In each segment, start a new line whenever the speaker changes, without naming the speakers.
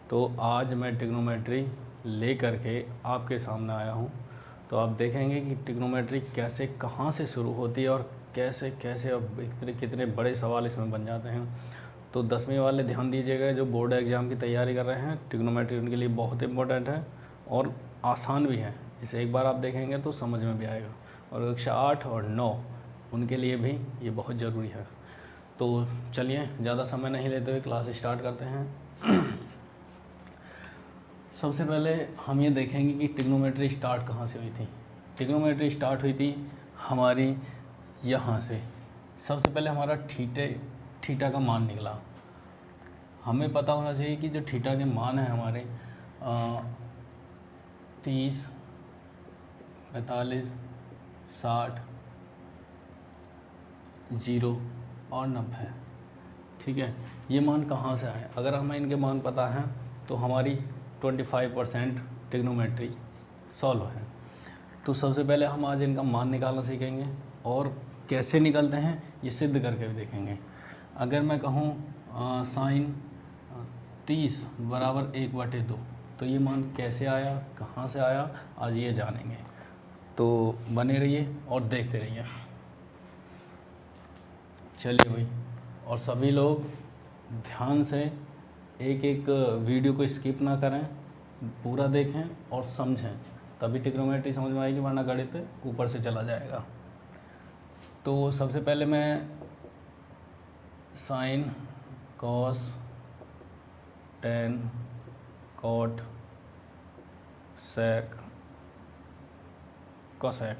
तो आज मैं ट्रिग्नोमेट्री ले करके आपके सामने आया हूँ। तो आप देखेंगे कि ट्रिग्नोमेट्री कैसे कहाँ से शुरू होती है और कैसे कैसे अब कितने बड़े सवाल इसमें बन जाते हैं। तो 10वीं वाले ध्यान दीजिएगा, जो बोर्ड एग्ज़ाम की तैयारी कर रहे हैं, ट्रिग्नोमेट्री उनके लिए बहुत इंपॉर्टेंट है और आसान भी है। इसे एक बार आप देखेंगे तो समझ में भी आएगा। और कक्षा 8 और 9 उनके लिए भी ये बहुत ज़रूरी है। तो चलिए ज़्यादा समय नहीं लेते हुए क्लास स्टार्ट करते हैं। सबसे पहले हम ये देखेंगे कि ट्रिग्नोमेट्री स्टार्ट कहाँ से हुई थी। ट्रिग्नोमेट्री स्टार्ट हुई थी हमारी यहाँ से। सबसे पहले हमारा थीटा का मान निकला। हमें पता होना चाहिए कि जो थीटा के मान हैं हमारे 30, 45, 60, 0 और 90। ठीक है, ये मान कहाँ से आए? अगर हमें इनके मान पता हैं तो हमारी 25% ट्रिग्नोमेट्री सॉल्व है। तो सबसे पहले हम आज इनका मान निकालना सीखेंगे और कैसे निकलते हैं ये सिद्ध करके भी देखेंगे। अगर मैं कहूँ साइन 30 बराबर 1/2, तो ये मान कैसे आया, कहाँ से आया, आज ये जानेंगे। तो बने रहिए और देखते रहिए। चलिए भाई, और सभी लोग ध्यान से एक एक वीडियो को स्किप ना करें, पूरा देखें और समझें, तभी ट्रिग्नोमेट्री समझ में आएगी, वरना गणित ऊपर से चला जाएगा। तो सबसे पहले मैं साइन, कॉस, टेन, कॉट, सेक, कोसेक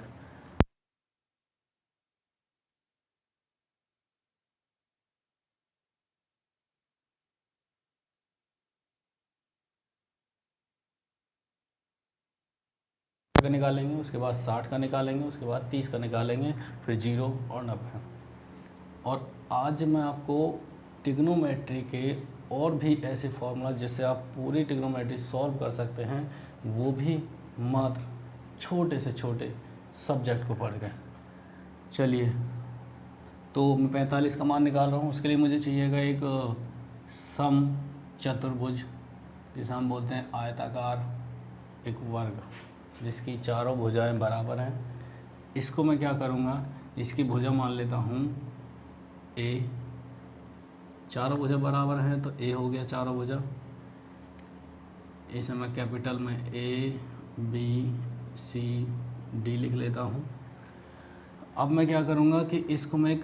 का निकालेंगे, उसके बाद 60 का निकालेंगे, उसके बाद 30 का निकालेंगे, फिर 0 और 90। और आज मैं आपको ट्रिग्नोमेट्री के और भी ऐसे फार्मूला जिससे आप पूरी ट्रिग्नोमेट्री सॉल्व कर सकते हैं, वो भी मात्र छोटे से छोटे सब्जेक्ट को पढ़ के। चलिए, तो मैं 45 का मान निकाल रहा हूँ। उसके लिए मुझे चाहिएगा एक सम चतुर्भुज, जिसे हम बोलते हैं आयताकार एक वर्ग, जिसकी चारों भुजाएं बराबर हैं। इसको मैं क्या करूँगा, इसकी भुजा मान लेता हूँ ए। चारों भुजा बराबर हैं तो ए हो गया चारों भुजा। इसे मैं कैपिटल में ABCD लिख लेता हूँ। अब मैं क्या करूँगा कि इसको मैं एक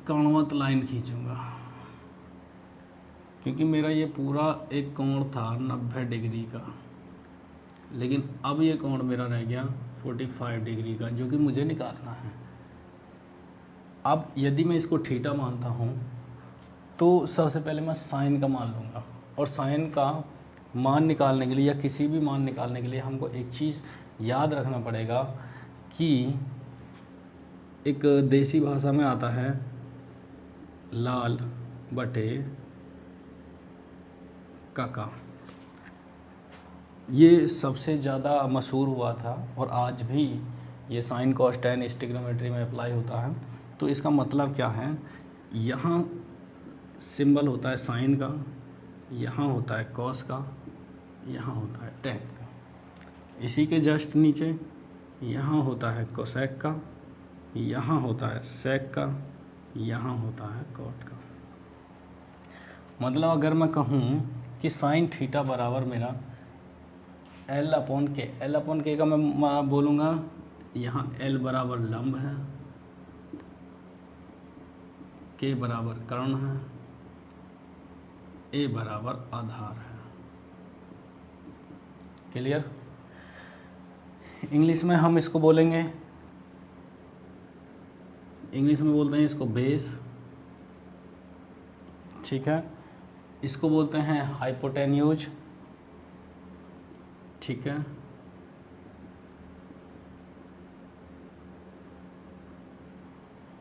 कणवत लाइन खींचूँगा, क्योंकि मेरा ये पूरा एक कोण था 90 डिग्री का, लेकिन अब ये कोण मेरा रह गया 45 डिग्री का, जो कि मुझे निकालना है। अब यदि मैं इसको थीटा मानता हूँ तो सबसे पहले मैं साइन का मान लूँगा, और साइन का मान निकालने के लिए या किसी भी मान निकालने के लिए हमको एक चीज़ याद रखना पड़ेगा कि एक देसी भाषा में आता है लाल बटे काका। ये सबसे ज़्यादा मशहूर हुआ था और आज भी ये साइन कॉस टेन इस ट्रिग्नोमेट्री में अप्लाई होता है। तो इसका मतलब क्या है, यहाँ सिंबल होता है साइन का, यहाँ होता है कॉस का, यहाँ होता है टेन का। इसी के जस्ट नीचे यहाँ होता है कोसेक का, यहाँ होता है सेक का, यहाँ होता है कॉट का। मतलब अगर मैं कहूँ कि साइन थीटा बराबर मेरा L/K, L/K का मैं बोलूँगा यहाँ L बराबर लंब है, K बराबर कर्ण है, A बराबर आधार है। क्लियर? इंग्लिश में हम इसको बोलेंगे, इंग्लिश में बोलते हैं इसको बेस। ठीक है, इसको बोलते हैं हाइपोटेन्यूज। ठीक है,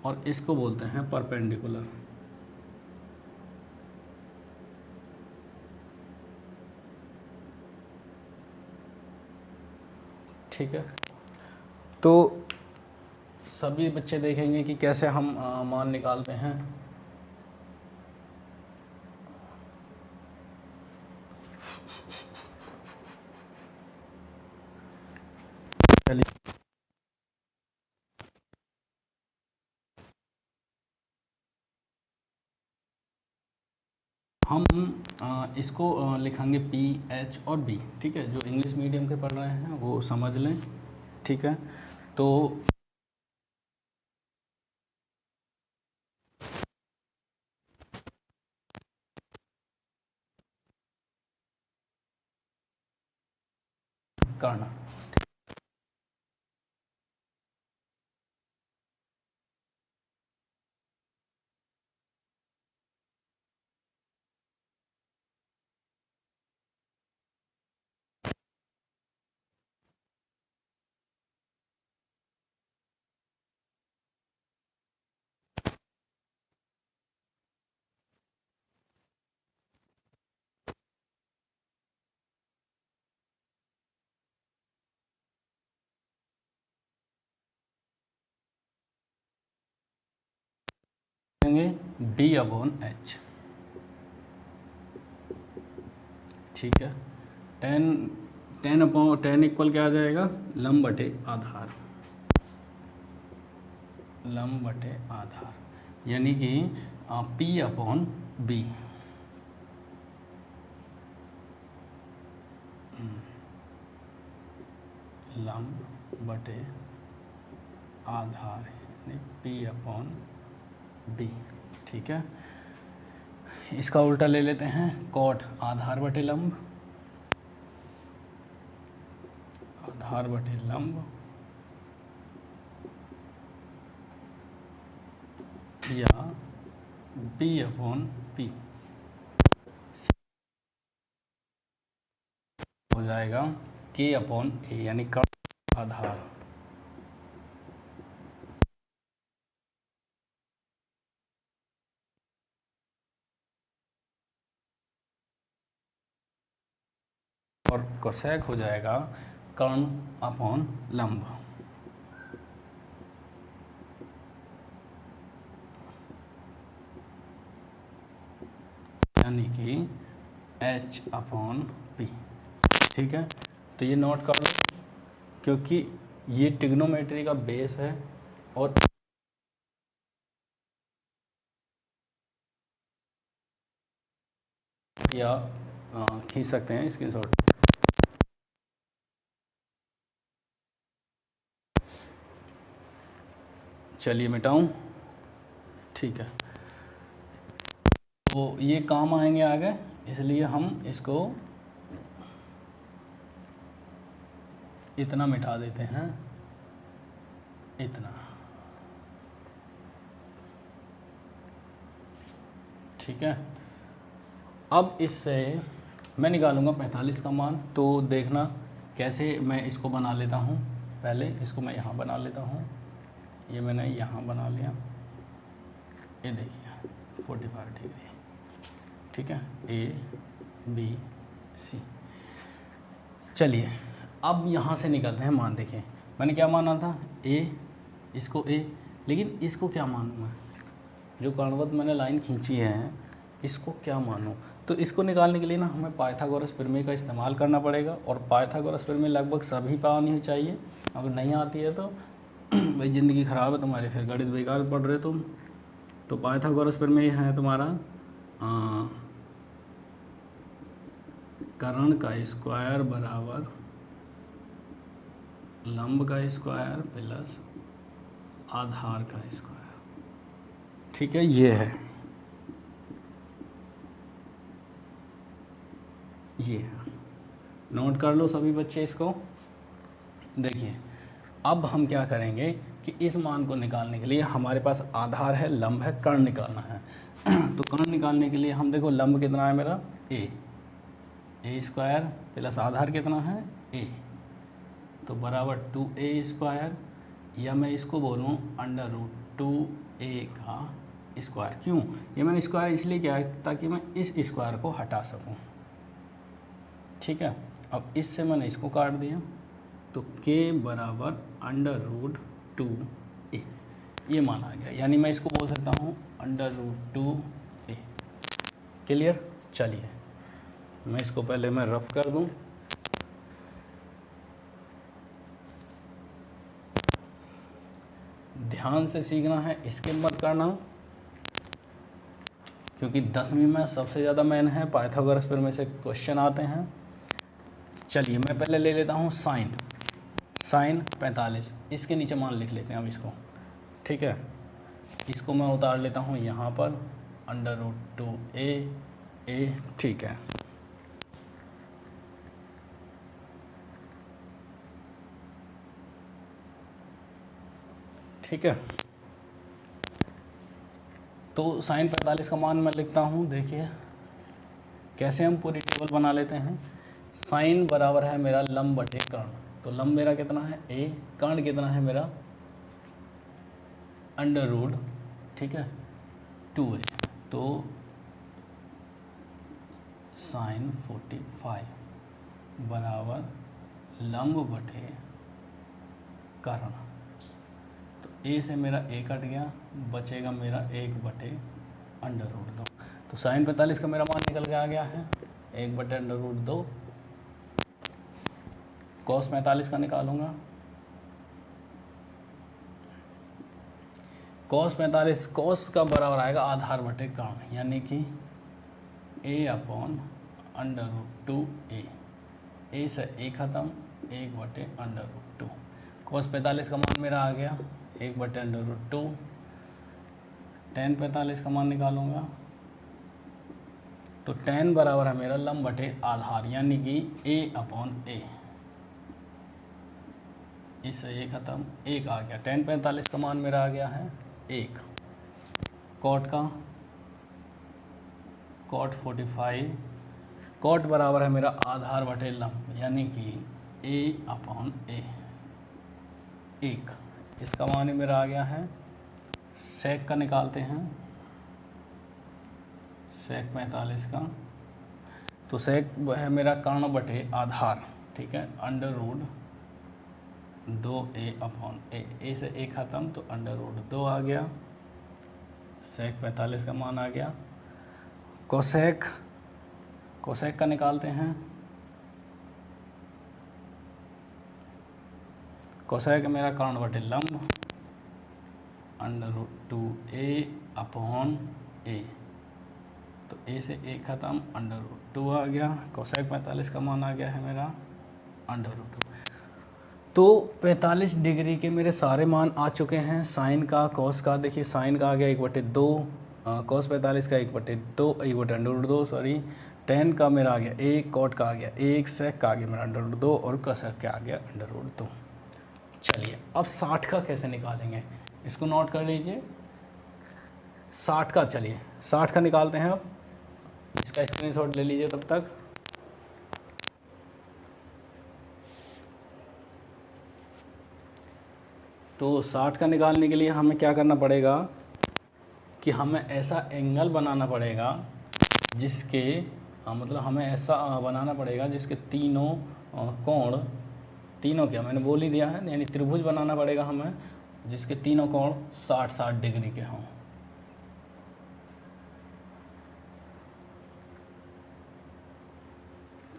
और इसको बोलते हैं परपेंडिकुलर। ठीक है, तो सभी बच्चे देखेंगे कि कैसे हम मान निकालते हैं। चलिए हम इसको लिखेंगे पी एच और बी, ठीक है। जो इंग्लिश मीडियम के पढ़ रहे हैं वो समझ लें, ठीक है। तो कर्ण, लेंगे बी अपॉन एच, ठीक है। टेन इक्वल क्या आ जाएगा, लंब बटे आधार, लंब बटे आधार, यानी कि पी अपॉन बी, लंब बटे आधार, यानी पी अपॉन बी, ठीक है। इसका उल्टा ले लेते हैं, कॉट आधार बटे लंब, आधार बटे लंब, या बी अपॉन पी हो जाएगा के अपॉन ए, यानी कर्ण आधार, और कोसेक हो जाएगा कर्ण अपॉन लंब, यानी कि h अपॉन पी, ठीक है। तो ये नोट कर लो, क्योंकि ये ट्रिग्नोमेट्री का बेस है और या खींच सकते हैं स्क्रीनशॉट। चलिए मिटाऊं, ठीक है। तो ये काम आएंगे आगे, इसलिए हम इसको इतना मिटा देते हैं, इतना, ठीक है। अब इससे मैं निकालूंगा 45 का मान, तो देखना कैसे मैं इसको बना लेता हूँ। पहले इसको मैं यहाँ बना लेता हूँ, ये मैंने यहाँ बना लिया, ये देखिए 45 डिग्री, ठीक है, ए बी सी। चलिए अब यहाँ से निकलते हैं मान। देखिए मैंने क्या माना था, ए, इसको ए, लेकिन इसको क्या मानूँ मैं, जो कर्णवत मैंने लाइन खींची है इसको क्या मानूँ। तो इसको निकालने के लिए ना हमें पाइथागोरस प्रमेय का इस्तेमाल करना पड़ेगा, और पाइथागोरस प्रमेय लगभग सभी पर आनी चाहिए। अगर नहीं आती है तो भाई ज़िंदगी ख़राब है तुम्हारी, फिर गणित बेकार पढ़ रहे तुम। तो पाइथागोरस प्रमेय है तुम्हारा कर्ण का स्क्वायर बराबर लंब का स्क्वायर प्लस आधार का स्क्वायर, ठीक है, ये है, ये नोट कर लो सभी बच्चे इसको। देखिए अब हम क्या करेंगे कि इस मान को निकालने के लिए हमारे पास आधार है, लंब है, कर्ण निकालना है। तो कर्ण निकालने के लिए हम देखो लंब कितना है मेरा, ए स्क्वायर प्लस आधार कितना है, ए, तो बराबर 2a स्क्वायर, या मैं इसको बोलूँ √2a का स्क्वायर। क्यों, ये मैंने स्क्वायर इसलिए किया है ताकि मैं इस स्क्वायर को हटा सकूँ, ठीक है। अब इससे मैंने इसको काट दिया, तो k बराबर √2a, ये मान आ गया, यानी मैं इसको बोल सकता हूँ √2a। क्लियर। चलिए मैं इसको पहले मैं रफ कर दूँ। ध्यान से सीखना है, स्किप मत करना, क्योंकि 10वीं में सबसे ज़्यादा मेन है पाइथागोरस पर में से क्वेश्चन आते हैं। चलिए मैं पहले ले लेता हूँ साइन 45, इसके नीचे मान लिख लेते हैं अब इसको, ठीक है। इसको मैं उतार लेता हूँ यहाँ पर √2a, ठीक है। ठीक है, तो साइन 45 का मान मैं लिखता हूँ। देखिए कैसे हम पूरी टेबल बना लेते हैं। साइन बराबर है मेरा लंब बटे कर्ण, तो लंब मेरा कितना है a, कर्ण कितना है मेरा √, ठीक है 2a, तो साइन 45 बराबर लंब बटे कर्ण, तो a से मेरा a कट गया, बचेगा मेरा 1/√2। तो साइन 45 का मेरा मान निकल के आ गया है 1/√2। कॉस 45 का निकालूंगा, कॉस 45 कॉस का बराबर आएगा आधार बटे कर्ण, यानी कि a/√2a, a से a खत्म 1/√2। कॉस 45 का मान मेरा आ गया 1/√2। tan 45 का मान निकालूंगा, तो tan बराबर है मेरा लंब बटे आधार, यानी कि a/a, इससे ये खत्म 1 आ गया। tan 45 का मान मेरा आ गया है 1। कॉट का कॉट 45, कॉट बराबर है मेरा आधार बटे लंब, यानी कि a/a 1। इसका मान ही मेरा आ गया है। सेक का निकालते हैं, सेक 45 का, तो सेक है मेरा कर्ण बटे आधार, ठीक है √2a/a, a से a खत्म तो √2 आ गया। सेक 45 का मान आ गया। कोसेक, कोसेक का निकालते हैं, कोसेक मेरा कर्ण बटे लंब √2a/a, तो a से a खत्म √2 आ गया। कोसेक 45 का मान आ गया है मेरा √2। तो 45 डिग्री के मेरे सारे मान आ चुके हैं। साइन का, कॉस का, देखिए साइन का आ गया 1/2, कॉस 45 का 1/2 सॉरी, tan का मेरा आ गया 1, कॉट का आ गया 1, सेक का आ गया मेरा √2 और कोसेक का आ गया √2। चलिए अब 60 का कैसे निकालेंगे, इसको नोट कर लीजिए। 60 का, चलिए 60 का निकालते हैं। अब इसका स्क्रीनशॉट ले लीजिए तब तक। तो 60 का निकालने के लिए हमें क्या करना पड़ेगा कि हमें ऐसा एंगल बनाना पड़ेगा जिसके मतलब हमें ऐसा बनाना पड़ेगा जिसके तीनों कोण, तीनों क्या मैंने बोल ही दिया है, यानी त्रिभुज बनाना पड़ेगा हमें जिसके तीनों कोण 60-60 डिग्री के हों।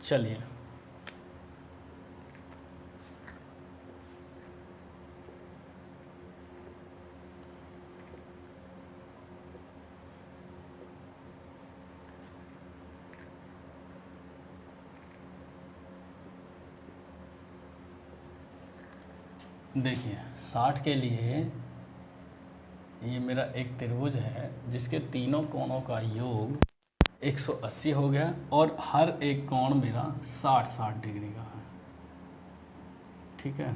चलिए देखिए 60 के लिए ये मेरा एक त्रिभुज है जिसके तीनों कोणों का योग 180 हो गया और हर एक कोण मेरा 60-60 डिग्री का है, ठीक है।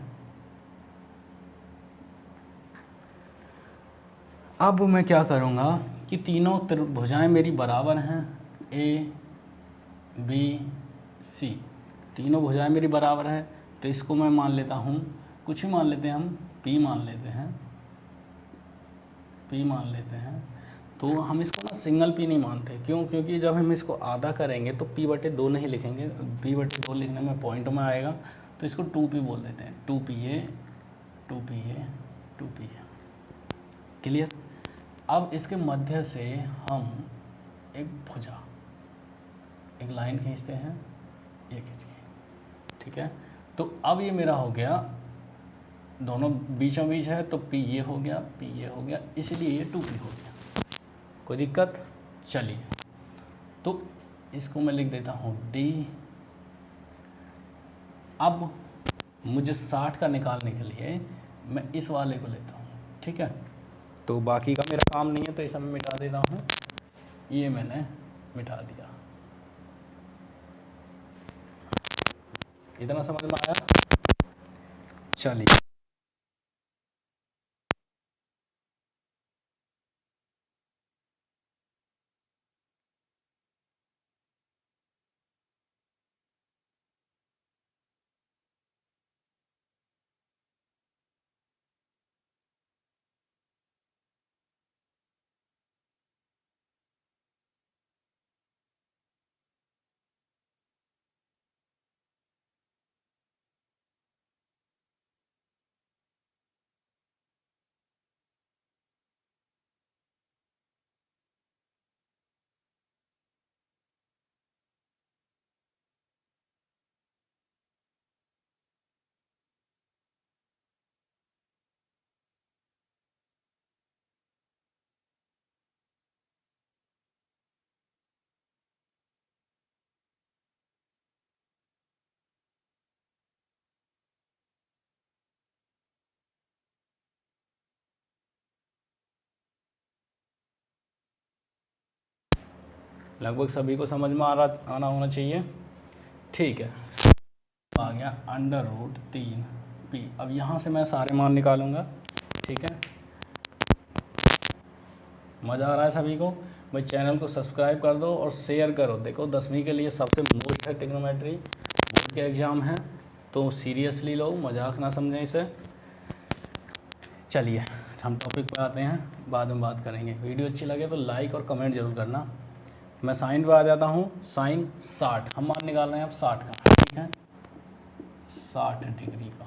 अब मैं क्या करूँगा कि तीनों त्रिभुजाएं मेरी बराबर हैं, A B C, तीनों भुजाएं मेरी बराबर हैं, तो इसको मैं मान लेता हूँ, कुछ ही मान लेते हैं हम, P मान लेते हैं, P मान लेते हैं। तो हम इसको ना सिंगल P नहीं मानते, क्यों? क्योंकि जब हम इसको आधा करेंगे तो P/2 नहीं लिखेंगे, P/2 लिखने में पॉइंट में आएगा, तो इसको 2P बोल देते हैं, 2PA 2PA 2PA। क्लियर? अब इसके मध्य से हम एक भुजा, एक लाइन खींचते हैं, ये खींच के, ठीक है। तो अब ये मेरा हो गया दोनों बीचों बीच है तो P ये हो गया, P ये हो गया, इसलिए ये 2P हो गया। कोई दिक्कत? चलिए, तो इसको मैं लिख देता हूँ D। अब मुझे 60 का निकालने के लिए मैं इस वाले को लेता हूँ, ठीक है। तो बाकी का मेरा काम नहीं है, तो इसे मैं मिटा देता हूँ। ये मैंने मिटा दिया। इतना समझ में आया? चलिए, लगभग सभी को समझ में आना होना चाहिए। ठीक है, आ गया √3P। अब यहाँ से मैं सारे मान निकालूंगा, ठीक है। मज़ा आ रहा है सभी को? भाई चैनल को सब्सक्राइब कर दो और शेयर करो। देखो 10वीं के लिए सबसे मोस्ट है ट्रिग्नोमेट्री, बोर्ड के एग्ज़ाम हैं, तो सीरियसली लो, मजाक ना समझें इसे। चलिए हम टॉपिक पे आते हैं, बाद में बात करेंगे। वीडियो अच्छी लगे तो लाइक और कमेंट जरूर करना। मैं साइन पे आ जाता हूँ। साइन 60, हम मान निकाल रहे हैं अब 60 का, ठीक है, 60 डिग्री का।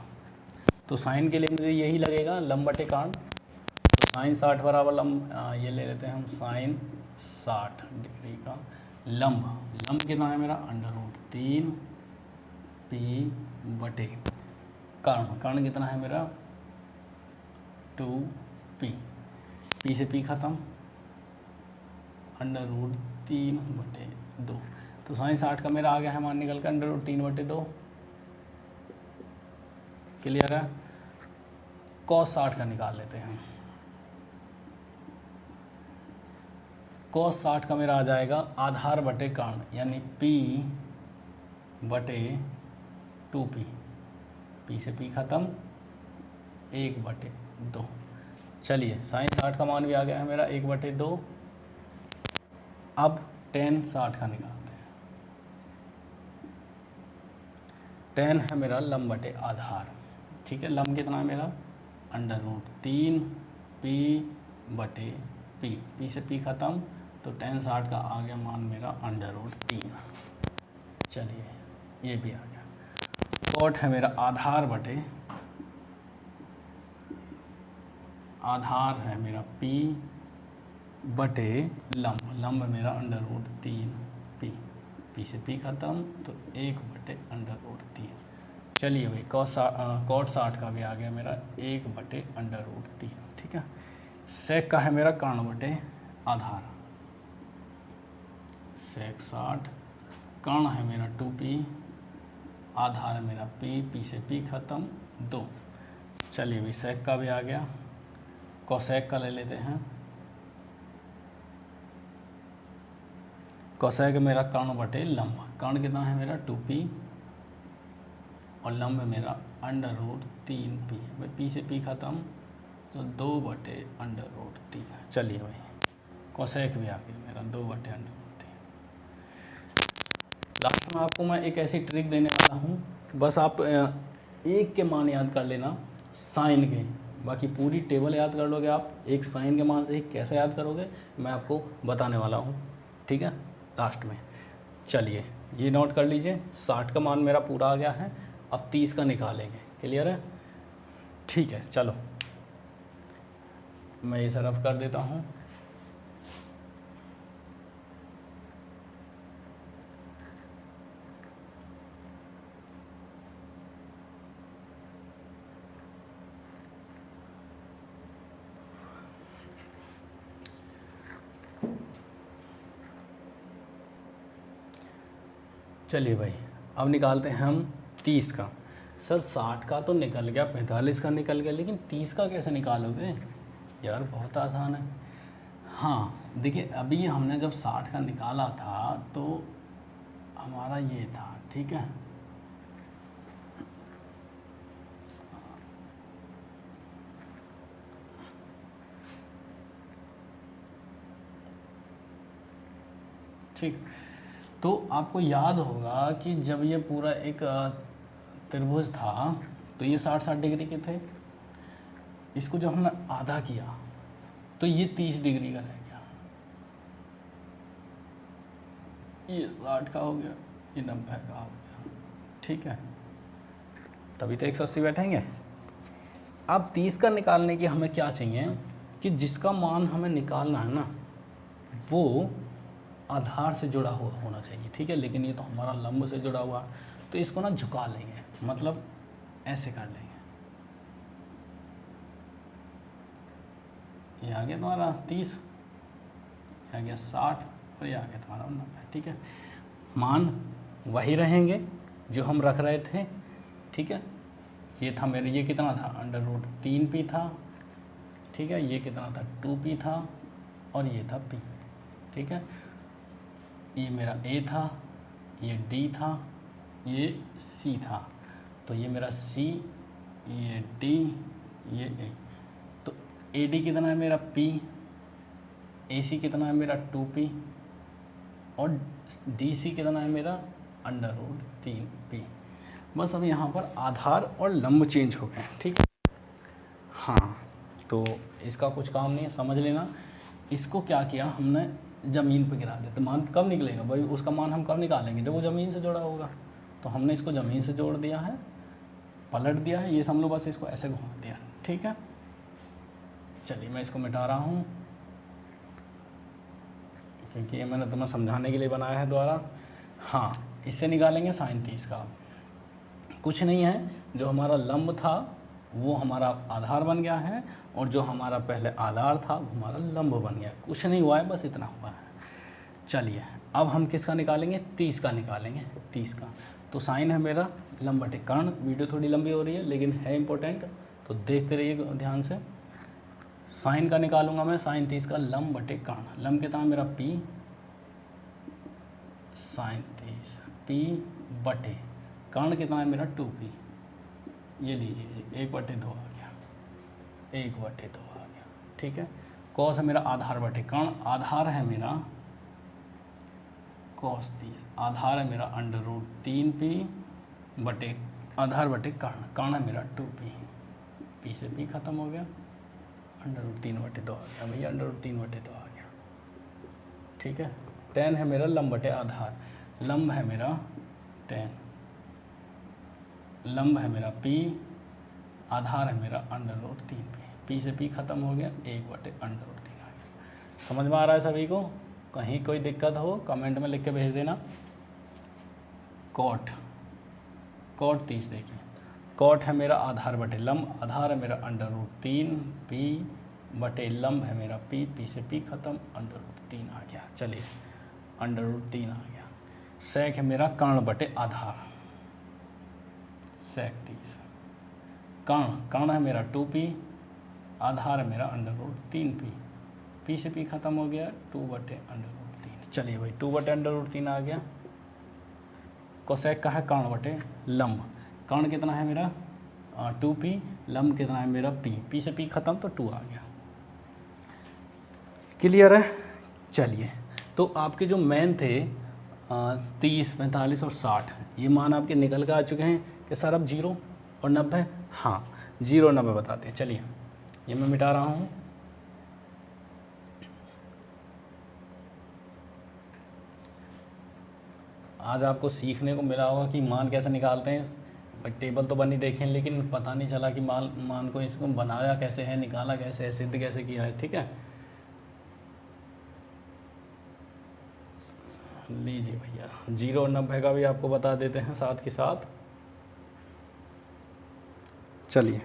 तो साइन के लिए मुझे यही लगेगा, लंब बटे काण। तो साइन 60 बराबर लंब, ये ले लेते हैं हम, साइन 60 डिग्री का लंब। लंब कितना है मेरा? √3P बटे कर्ण। कर्ण कितना है मेरा? 2P। P से P खत्म, √3 बटे 2। तो साइन 60 का मेरा आ गया है मान निकल कर √3 बटे 2। क्लियर है? cos 60 का निकाल लेते हैं। cos 60 का मेरा आ जाएगा आधार बटे कर्ण, यानी P बटे 2P। P से P खत्म, 1 बटे 2। चलिए साइन 60 का मान भी आ गया है मेरा 1 बटे 2। अब tan 60 का निकालते हैं। tan है मेरा लंब बटे आधार, ठीक है। लंब कितना है मेरा? √3P बटे P। P से P खत्म, तो tan 60 का आ गया मान मेरा √3। चलिए ये भी आ गया। cot है मेरा आधार बटे, आधार है मेरा P बटे लंब। लंब मेरा √3P। P से P खत्म, तो 1 बटे √3। चलिए भाई cot 60 का भी आ गया मेरा 1 बटे √3, ठीक है। sec का है मेरा कर्ण बटे आधार। sec 60, कर्ण है मेरा 2P, आधार है मेरा P से P खत्म 2। चलिए भाई sec का भी आ गया। cosec का ले लेते हैं। cosec मेरा कर्ण बटे लंब। कर्ण कितना है मेरा? 2P, और लंब मेरा √3P। भाई P से P खत्म, तो 2 बटे √3। चलिए भाई cosec भी आ गया मेरा 2 बटे √3। लास्ट में आपको मैं एक ऐसी ट्रिक देने वाला हूँ, बस आप एक के मान याद कर लेना साइन के, बाकी पूरी टेबल याद कर लोगे आप। एक साइन के मान से ही कैसे याद करोगे मैं आपको बताने वाला हूँ, ठीक है, लास्ट में। चलिए ये नोट कर लीजिए, 60 का मान मेरा पूरा आ गया है। अब 30 का निकालेंगे। क्लियर है? ठीक है, चलो मैं इसे रफ कर देता हूँ। चलिए भाई, अब निकालते हैं हम 30 का। सर 60 का तो निकल गया, 45 का निकल गया, लेकिन 30 का कैसे निकालोगे यार? बहुत आसान है। हाँ देखिए, अभी हमने जब 60 का निकाला था तो हमारा ये था, ठीक है। ठीक, तो आपको याद होगा कि जब ये पूरा एक त्रिभुज था तो ये 60-60 डिग्री के थे। इसको जब हमने आधा किया तो ये 30 डिग्री का रह गया। ये 60 का हो गया, ये 90 का हो गया, ठीक है। तभी तो 180 बैठेंगे। अब 30 का निकालने की हमें क्या चाहिए कि जिसका मान हमें निकालना है ना वो आधार से जुड़ा हुआ होना चाहिए, ठीक है। लेकिन ये तो हमारा लंब से जुड़ा हुआ, तो इसको ना झुका लेंगे, मतलब ऐसे कर लेंगे। ये आ गया तुम्हारा 30, ये आ गया 60 और ये आ गया तुम्हारा 90, ठीक है। मान वही रहेंगे जो हम रख रहे थे, ठीक है। ये था मेरे, ये कितना था, √3p था, ठीक है। ये कितना था, 2p था, और ये था p, ठीक है। ये मेरा a था, ये d था, ये c था, तो ये मेरा c, ये d, ये a। तो AD कितना है मेरा p, AC कितना है मेरा 2p, और DC कितना है मेरा √3p। बस अब यहाँ पर आधार और लंब चेंज हो गए, ठीक है। हाँ, तो इसका कुछ काम नहीं है, समझ लेना। इसको क्या किया हमने, ज़मीन पर गिरा दिया। तो मान कब निकलेगा भाई, उसका मान हम कब निकालेंगे, जब वो ज़मीन से जुड़ा होगा। तो हमने इसको ज़मीन से जोड़ दिया है, पलट दिया है, ये समझ लो, बस इसको ऐसे घुमा दिया, ठीक है। चलिए मैं इसको मिटा रहा हूँ क्योंकि ये मैंने तुम्हें समझाने के लिए बनाया है द्वारा। हाँ, इससे निकालेंगे sin 30 का। कुछ नहीं है, जो हमारा लंब था वो हमारा आधार बन गया है, और जो हमारा पहले आधार था वो हमारा लंब बन गया। कुछ नहीं हुआ है, बस इतना हुआ है। चलिए अब हम किसका निकालेंगे, 30 का निकालेंगे, 30 का। तो साइन है मेरा लंब बटे कर्ण। वीडियो थोड़ी लंबी हो रही है लेकिन है इम्पोर्टेंट, तो देखते रहिए ध्यान से। साइन का निकालूंगा मैं, साइन 30 का लंब बटे कर्ण। लंब कितना है मेरा p, साइन 30 p बटे कर्ण कितना है मेरा 2p। ये लीजिए 1/2 आ गया, 1/2 आ गया, ठीक है। कॉस है मेरा आधार बटे कर्ण। आधार है मेरा cos 30, आधार है मेरा √3p बटे आधार बटे कर्ण। कर्ण है मेरा 2p, p से p खत्म हो गया, √3/2 आ गया भैया, √3/2 आ गया, ठीक है। tan है मेरा लंब बटे आधार। लंब है मेरा tan, लंब है मेरा p, आधार है मेरा √3p। p से p खत्म हो गया, 1/√3 आ गया। समझ में आ रहा है सभी को? कहीं कोई दिक्कत हो कमेंट में लिख के भेज देना। cot 30 देखिए, cot है मेरा आधार बटे लंब। आधार है मेरा √3p बटे लंब है मेरा p, p से p खत्म, √3 आ गया। चलिए √3 आ गया। sec है मेरा कर्ण बटे आधार, sec 30। कर्ण है मेरा 2p, आधार है मेरा √3p, p से p खत्म हो गया, 2/√3। चलिए भाई 2/√3 आ गया। कोसेक का है कर्ण बटे लंब। कर्ण कितना है मेरा 2p, लंब कितना है मेरा p, p से p खत्म तो 2 आ गया। क्लियर है? चलिए, तो आपके जो मेन थे 30, 45 और 60, ये मान आपके निकल के आ चुके हैं कि सर अब 0 और 90। हाँ, 0 और 90 बताते हैं। चलिए ये मैं मिटा रहा हूँ। आज आपको सीखने को मिला होगा कि मान कैसे निकालते हैं। भाई टेबल तो बनी देखें, लेकिन पता नहीं चला कि मान को इसको बनाया कैसे है, निकाला कैसे है, सिद्ध कैसे किया है, ठीक है। लीजिए भैया 0 और 90 का भी आपको बता देते हैं साथ के साथ। चलिए,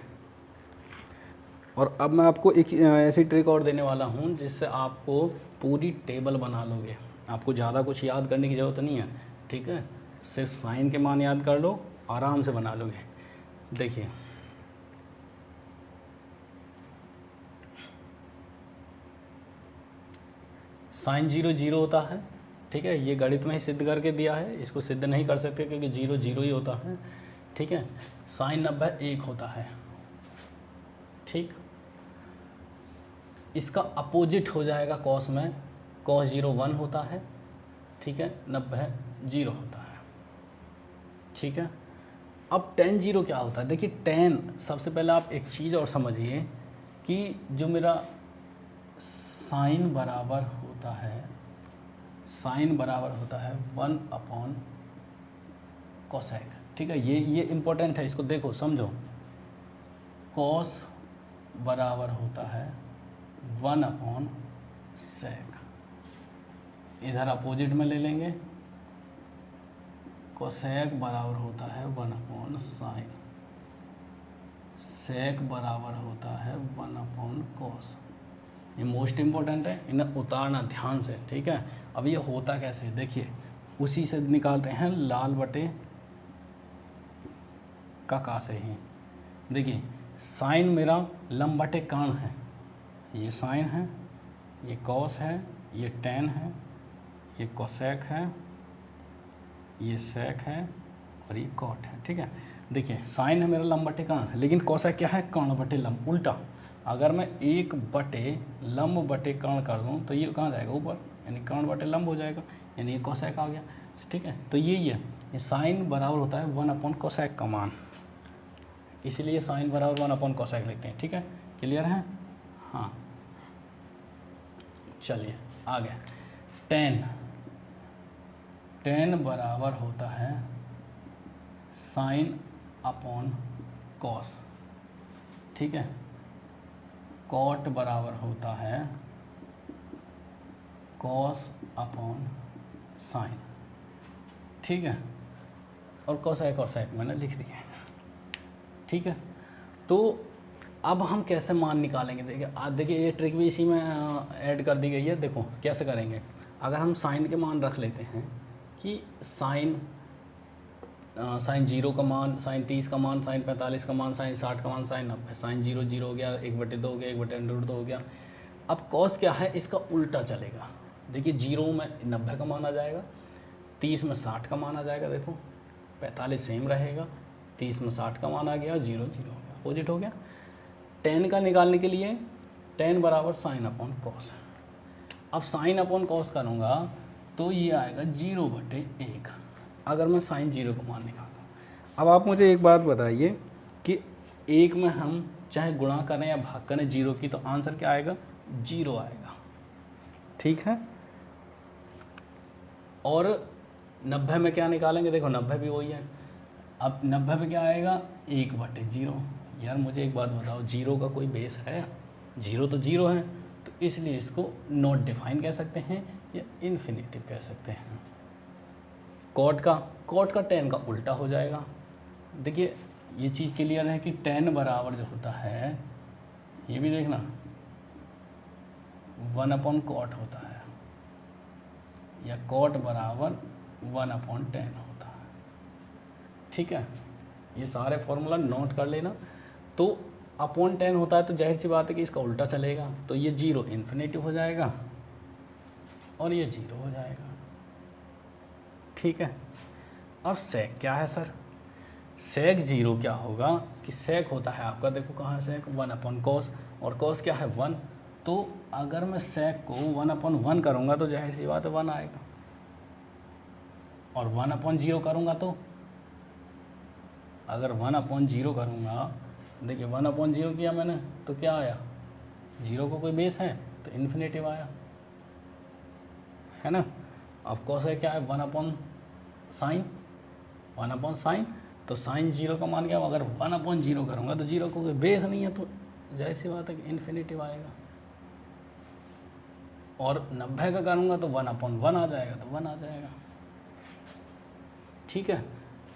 और अब मैं आपको एक ऐसी ट्रिक और देने वाला हूँ जिससे आपको पूरी टेबल बना लोगे। आपको ज़्यादा कुछ याद करने की ज़रूरत नहीं है, ठीक है। सिर्फ साइन के मान याद कर लो, आराम से बना लोगे। देखिए साइन 0 0 होता है, ठीक है, ये गणित में ही सिद्ध करके दिया है, इसको सिद्ध नहीं कर सकते क्योंकि 0 0 ही होता है, ठीक है। साइन 90 1 होता है, ठीक। इसका अपोजिट हो जाएगा कॉस में, कॉस 0 1 होता है, ठीक है, 90 0 होता है, ठीक है। अब tan 0 क्या होता है? देखिए tan, सबसे पहले आप एक चीज़ और समझिए कि जो मेरा साइन बराबर होता है, साइन बराबर होता है 1 कोसेक, ठीक है। ये इम्पोर्टेंट है, इसको देखो समझो। कॉस बराबर होता है 1 सेक, इधर अपोजिट में ले लेंगे, कोसेक बराबर होता है 1 साइन, सेक बराबर होता है 1 कॉस। ये मोस्ट इम्पोर्टेंट है, इन्हें उतारना ध्यान से, ठीक है। अब ये होता कैसे, देखिए उसी से निकालते हैं, लाल बटे का से ही। देखिए साइन मेरा लंब बटे कर्ण है, ये साइन है, ये कॉस है, ये टेन है, ये कोसेक है, ये सेक है और ये कॉट है, ठीक है। देखिए साइन है मेरा लंब बटे कर्ण, लेकिन कोसेक क्या है? कर्ण बटे लंब, उल्टा। अगर मैं 1 बटे लंब बटे कर्ण कर दूँ तो ये कहाँ जाएगा? ऊपर, यानी कर्ण बटे लंब हो जाएगा, यानी ये कोसेक आ गया, ठीक है। तो यही है, ये साइन बराबर होता है 1 कोसेक का मान, इसीलिए साइन बराबर 1 कोसेक लिखते हैं, ठीक है। क्लियर है? हाँ चलिए आगे। टेन बराबर होता है साइन अपॉन कॉस, ठीक है। कॉट बराबर होता है कॉस अपॉन साइन, ठीक है। और कोसेक मैंने लिख दिया है, ठीक है। तो अब हम कैसे मान निकालेंगे? देखिए ये ट्रिक भी इसी में ऐड कर दी गई है। देखो कैसे करेंगे। अगर हम साइन के मान रख लेते हैं कि साइन 0 का मान, साइन 30 का मान, साइन 45 का मान, साइन 60 का मान, साइन 90, साइन 0 0 हो गया, 1/2 हो गया, 1/√2 हो गया। अब कॉस क्या है? इसका उल्टा चलेगा। देखिए 0 में 90 का मान आ जाएगा, 30 में 60 का मान आ जाएगा, देखो 45 सेम रहेगा, 30 में 60 का मान आ गया, 0 0 हो गया, अपोजिट हो गया। टेन का निकालने के लिए टेन बराबर साइन अपॉन कॉस। अब साइन अपॉन कॉस करूँगा तो ये आएगा 0/1, अगर मैं साइन 0 का मान निकालता हूँ। अब आप मुझे एक बात बताइए कि 1 में हम चाहे गुणा करें या भाग करें 0 की, तो आंसर क्या आएगा? 0 आएगा, ठीक है। और 90 में क्या निकालेंगे? देखो 90 भी वही है। अब 90 में क्या आएगा? 1/0। यार मुझे एक बात बताओ, 0 का कोई बेस है? 0 तो 0 है, तो इसलिए इसको नॉट डिफाइन कह सकते हैं या इन्फिनिटिव कह सकते हैं। कॉट का टेन का उल्टा हो जाएगा। देखिए ये चीज़ क्लियर है कि टेन बराबर जो होता है, ये भी देखना 1/कॉट होता है, या कॉट बराबर 1/10 होता है, ठीक है। ये सारे फॉर्मूला नोट कर लेना। तो अपॉन 10 होता है तो जाहिर सी बात है कि इसका उल्टा चलेगा, तो ये 0 इन्फिनिटिव हो जाएगा और ये 0 हो जाएगा, ठीक है। अब सेक क्या है सर? सेक 0 क्या होगा कि सेक होता है आपका, देखो कहाँ सेक 1/कॉस, और कॉस क्या है 1। तो अगर मैं सेक को 1/1 करूँगा तो जाहिर सी बात है 1 आएगा, और 1/0 करूँगा तो, अगर 1/0 करूँगा, देखिए 1/0 किया मैंने तो क्या आया? 0 को कोई बेस है तो इन्फिनिटिव आया, है ना। अब कोसेक क्या है? 1/साइन, 1/साइन, तो साइन 0 का मान क्या? अगर 1/0 करूँगा तो 0 को कोई बेस नहीं है, तो जाहिर सी बात है कि इन्फिनिटिव आएगा। और 90 का करूँगा तो 1/1 आ जाएगा, तो 1 आ जाएगा, ठीक है।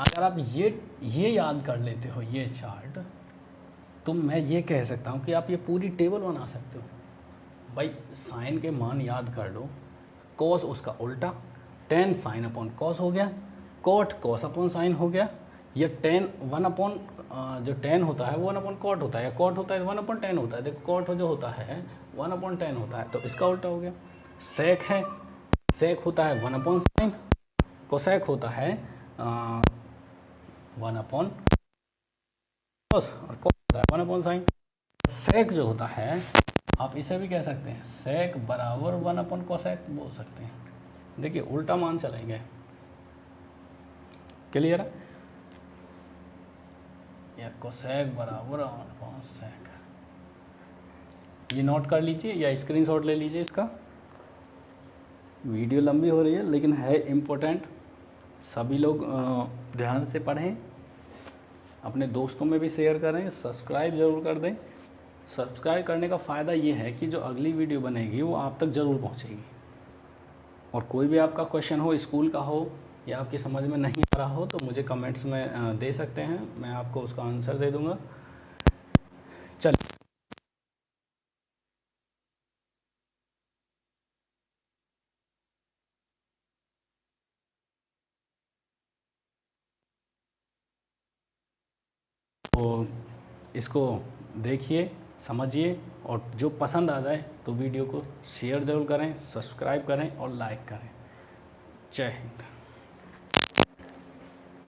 अगर आप ये याद कर लेते हो ये चार्ट, तो मैं ये कह सकता हूँ कि आप ये पूरी टेबल बना सकते हो। भाई साइन के मान याद कर लो, कॉस उसका उल्टा, टेन साइन अपॉन कॉस हो गया, कॉट कॉस अपॉन साइन हो गया, या टेन 1 अपॉन जो टेन होता है वो 1 अपॉन कॉट होता है, या कॉट होता है 1 अपॉन टेन होता है। देखो कॉट जो होता है 1 अपॉन टेन होता है, तो इसका उल्टा हो गया। सेक है, सेक होता है 1 अपॉन साइन, कोसेक होता है 1 अपॉन कॉस, और कॉस होता है 1 अपॉन साइन। सेक जो होता है आप इसे भी कह सकते हैं सेक बराबर 1 अपॉन कोसेक बोल सकते हैं। देखिए उल्टा मान चलेंगे, क्लियर है? या कोसेक बराबर 1 अपॉन सेक, ये नोट कर लीजिए या स्क्रीनशॉट ले लीजिए इसका। वीडियो लंबी हो रही है लेकिन है इम्पोर्टेंट, सभी लोग ध्यान से पढ़ें, अपने दोस्तों में भी शेयर करें, सब्सक्राइब ज़रूर कर दें। सब्सक्राइब करने का फ़ायदा ये है कि जो अगली वीडियो बनेगी वो आप तक ज़रूर पहुंचेगी। और कोई भी आपका क्वेश्चन हो, स्कूल का हो या आपकी समझ में नहीं आ रहा हो, तो मुझे कमेंट्स में दे सकते हैं, मैं आपको उसका आंसर दे दूँगा। चलिए तो इसको देखिए, समझिए, और जो पसंद आ जाए तो वीडियो को शेयर ज़रूर करें, सब्सक्राइब करें और लाइक करें। जय हिंद।